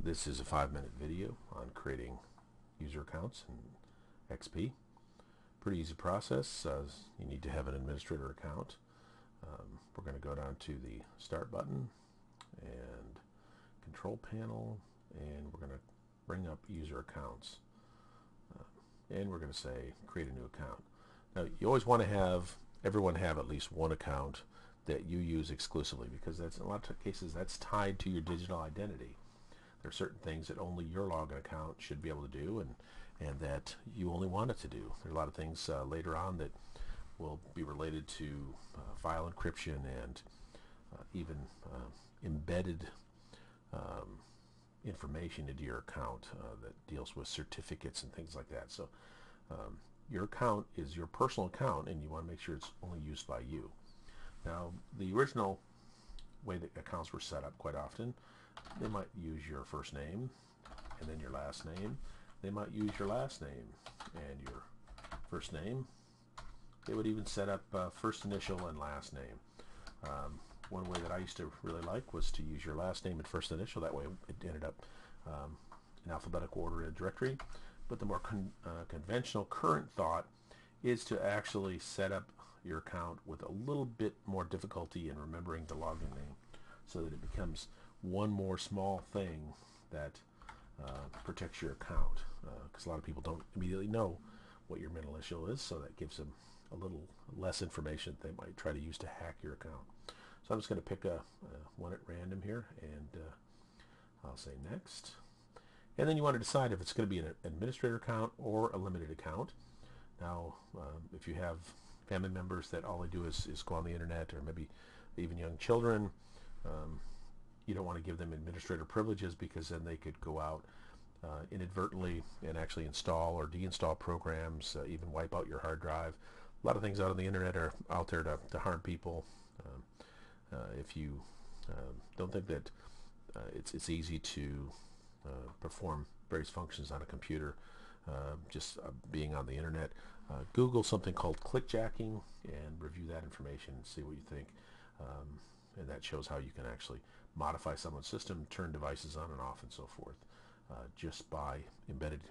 This is a 5-minute video on creating user accounts in XP. Pretty easy process. You need to have an administrator account. We're going to go down to the Start button and Control Panel, and we're going to bring up User Accounts. And we're going to say Create a new account. Now, you always want to have everyone have at least one account that you use exclusively, because that's, in a lot of cases, that's tied to your digital identity. There are certain things that only your login account should be able to do, and that you only want it to do. There are a lot of things later on that will be related to file encryption and even embedded information into your account that deals with certificates and things like that. So your account is your personal account, and you want to make sure it's only used by you. Now, the original way that accounts were set up, quite often, they might use your first name and then your last name. They might use your last name and your first name. They would even set up first initial and last name. One way that I used to really like was to use your last name and first initial. That way it ended up in alphabetical order in a directory. But the more conventional current thought is to actually set up your account with a little bit more difficulty in remembering the login name, so that it becomes one more small thing that protects your account, because a lot of people don't immediately know what your middle initial is, so that gives them a little less information that they might try to use to hack your account. So I'm just going to pick one at random here, and I'll say next. And then you want to decide if it's going to be an administrator account or a limited account. Now, if you have family members that all they do is go on the internet, or maybe even young children, you don't want to give them administrator privileges, because then they could go out inadvertently and actually install or deinstall programs, even wipe out your hard drive. A lot of things out on the internet are out there to harm people. If you don't think that it's easy to perform various functions on a computer, just being on the internet, Google something called Clickjacking and review that information and see what you think. And that shows how you can actually modify someone's system, turn devices on and off, and so forth, just by embedded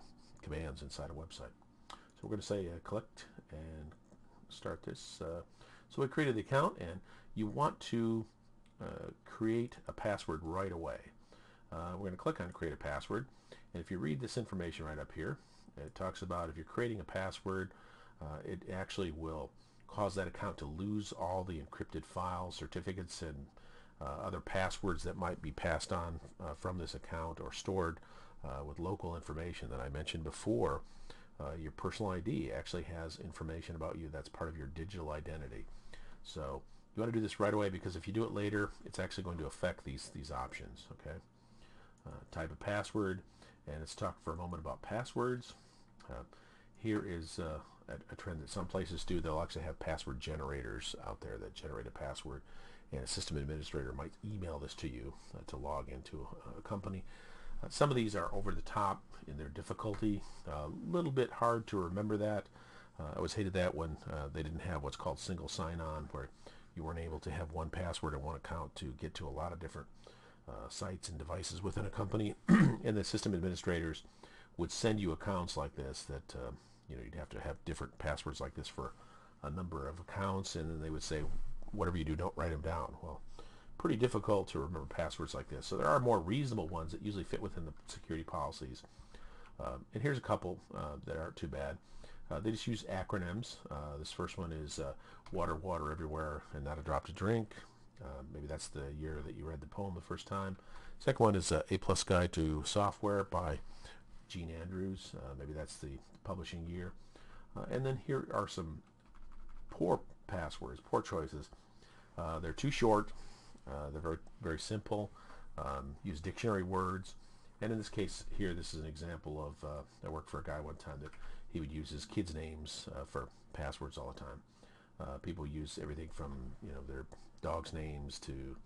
commands inside a website. So we're going to say collect and start this. So we created the account, and you want to create a password right away. We're going to click on Create a Password, and if you read this information right up here, it talks about if you're creating a password, it actually will cause that account to lose all the encrypted files, certificates, and other passwords that might be passed on from this account, or stored with local information that I mentioned before. Your personal ID actually has information about you that's part of your digital identity. So you want to do this right away, because if you do it later, it's actually going to affect these options. Okay. Type a password, and let's talk for a moment about passwords. Here is a trend that some places do. They'll actually have password generators out there that generate a password, and a system administrator might email this to you to log into a company. Some of these are over the top in their difficulty, a little bit hard to remember that. I always hated that when they didn't have what's called single sign-on, where you weren't able to have one password and one account to get to a lot of different sites and devices within a company. And the system administrators would send you accounts like this that you'd have to have different passwords like this for a number of accounts, and then they would say, whatever you do, don't write them down. Well, pretty difficult to remember passwords like this. So there are more reasonable ones that usually fit within the security policies. And here's a couple that aren't too bad. They just use acronyms. This first one is water, water everywhere, and not a drop to drink. Maybe that's the year that you read the poem the first time. Second one is A+ Guide to Software by Gene Andrews. Maybe that's the publishing year. And then here are some poor passwords, poor choices. They're too short. They're very, very simple. Use dictionary words. And in this case here, this is an example of, I worked for a guy one time that he would use his kids' names for passwords all the time. People use everything from their dogs' names to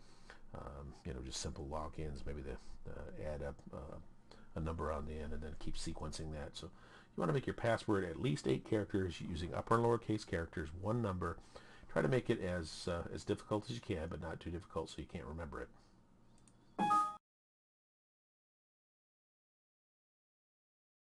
just simple logins. Maybe they add up a number on the end and then keep sequencing that. So you want to make your password at least 8 characters using upper and lowercase characters, one number. Try to make it as difficult as you can, but not too difficult so you can't remember it.